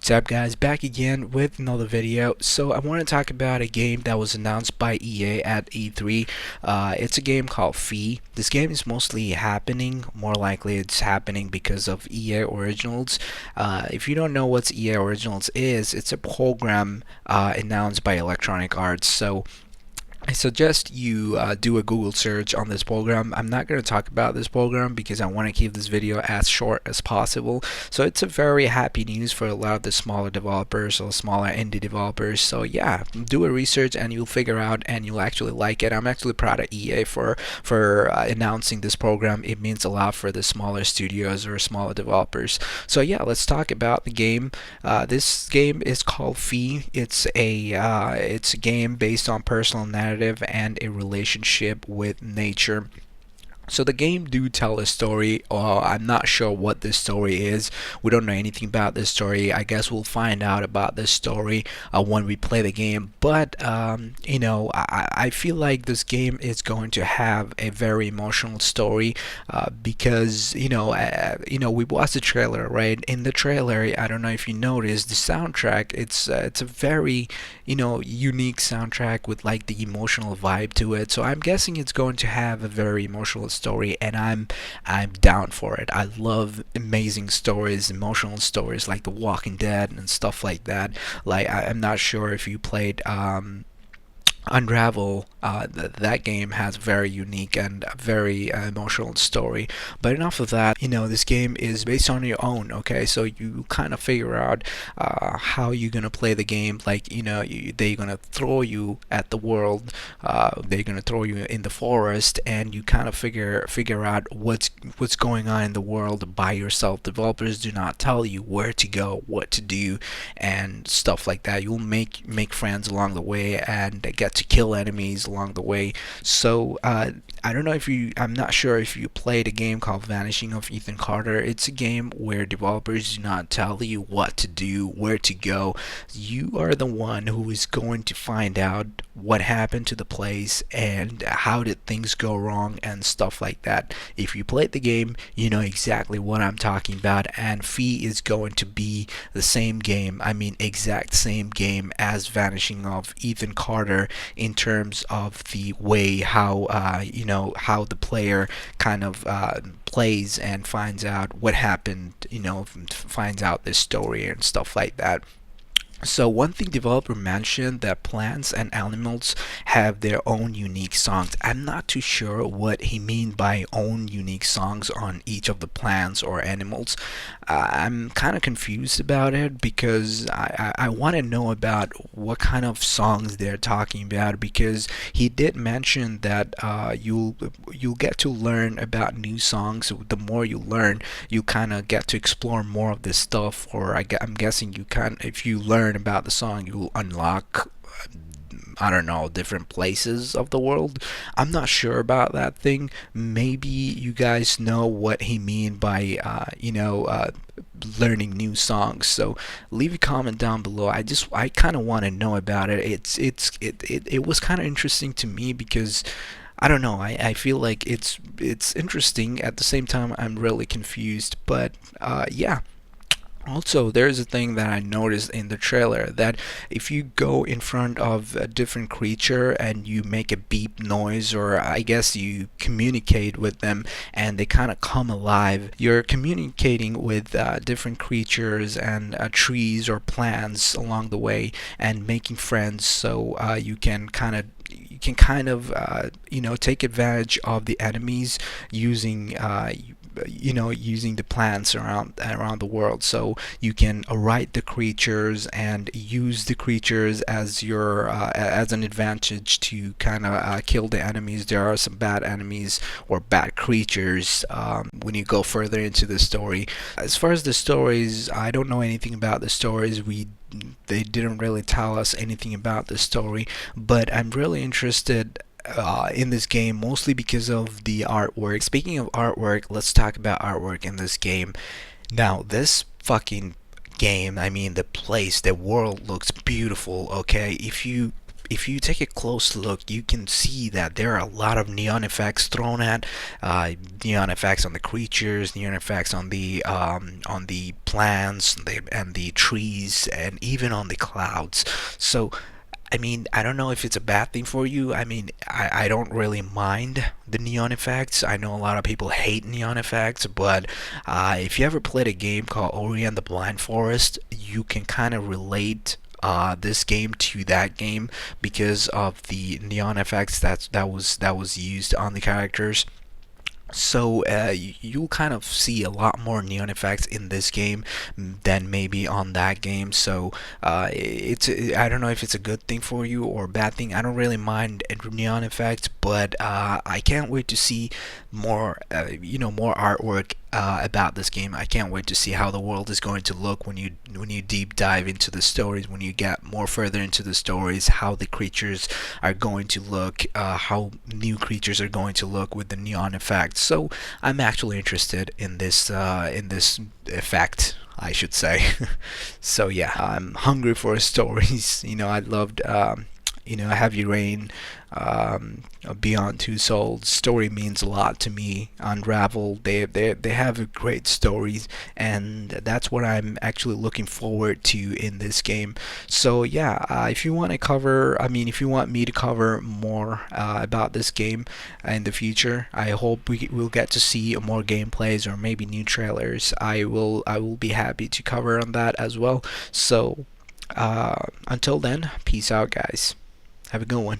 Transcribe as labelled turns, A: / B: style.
A: What's up guys, back again with another video. So I want to talk about a game that was announced by EA at E3. It's a game called Fee. This game is mostly happening, more likely it's happening because of EA Originals. If you don't know what EA Originals is, it's a program announced by Electronic Arts. So I suggest you do a Google search on this program. I'm not going to talk about this program because I want to keep this video as short as possible. So it's a very happy news for a lot of the smaller developers or smaller indie developers. So yeah, do a research and you'll figure out and you'll actually like it. I'm actually proud of EA for announcing this program. It means a lot for the smaller studios or smaller developers. So yeah, let's talk about the game. This game is called Fee. It's a game based on personal narrative and a relationship with nature. So the game do tell a story. I'm not sure what this story is. We don't know anything about this story. I guess we'll find out about this story when we play the game. But I feel like this game is going to have a very emotional story because we watched the trailer, right? In the trailer, I don't know if you noticed the soundtrack. It's a very unique soundtrack with like the emotional vibe to it. So I'm guessing it's going to have a very emotional story, and I'm down for it. I love amazing stories, emotional stories like The Walking Dead and stuff like that. Like I'm not sure if you played Unravel. That game has a very unique and very emotional story. But enough of that. This game is based on your own. Okay, so you kind of figure out how you're gonna play the game. Like they're gonna throw you at the world. They're gonna throw you in the forest, and you kind of figure out what's going on in the world by yourself. Developers do not tell you where to go, what to do, and stuff like that. You'll make friends along the way and get to kill enemies along the way. So I don't know if I'm not sure if you played a game called Vanishing of Ethan Carter. It's a game where developers do not tell you what to do, where to go. You are the one who is going to find out what happened to the place and how did things go wrong and stuff like that. If you played the game, you know exactly what I'm talking about, and Fee is going to be the same game. I mean exact same game as Vanishing of Ethan Carter in terms of the way how how the player kind of plays and finds out what happened, finds out this story and stuff like that. So one thing developer mentioned that plants and animals have their own unique songs. I'm not too sure what he mean by own unique songs on each of the plants or animals. I'm kind of confused about it because I want to know about what kind of songs they're talking about, because he did mention that you'll get to learn about new songs. The more you learn, you kind of get to explore more of this stuff, or I'm guessing if you learn about the song, you'll unlock, I don't know, different places of the world. I'm not sure about that thing. Maybe you guys know what he mean by learning new songs. So leave a comment down below. I kind of want to know about it. It was kind of interesting to me because I don't know. I feel like it's interesting. At the same time, I'm really confused. But yeah. Also, there's a thing that I noticed in the trailer, that if you go in front of a different creature and you make a beep noise, or I guess you communicate with them and they kind of come alive, you're communicating with different creatures and trees or plants along the way and making friends. So you can kind of take advantage of the enemies using using the plants around the world. So you can write the creatures and use the creatures as your as an advantage to kind of kill the enemies. There are some bad enemies or bad creatures when you go further into the story. As far as the stories, I don't know anything about the stories. They didn't really tell us anything about the story, but I'm really interested in this game, mostly because of the artwork. Speaking of artwork, let's talk about artwork in this game. Now, this fucking game, I mean, the world looks beautiful, okay? If you if you take a close look, you can see that there are a lot of neon effects thrown at, neon effects on the creatures, neon effects on the plants, and the trees, and even on the clouds. So I mean, I don't know if it's a bad thing for you. I mean, I don't really mind the neon effects. I know a lot of people hate neon effects, but if you ever played a game called Ori and the Blind Forest, you can kind of relate this game to that game because of the neon effects that was used on the characters. So you'll kind of see a lot more neon effects in this game than maybe on that game. So I don't know if it's a good thing for you or a bad thing. I don't really mind neon effects, but I can't wait to see more more artwork about this game. I can't wait to see how the world is going to look when you deep dive into the stories, when you get more further into the stories, how the creatures are going to look, how new creatures are going to look with the neon effects. So I'm actually interested in this effect, I should say. So yeah, I'm hungry for stories. I loved Heavy Rain, Beyond Two Souls. Story means a lot to me. Unravel, they have great stories, and that's what I'm actually looking forward to in this game. So yeah, if you want to cover, I mean, if you want me to cover more about this game in the future, I hope we will get to see more gameplays or maybe new trailers. I will be happy to cover on that as well. So until then, peace out, guys. Have a good one.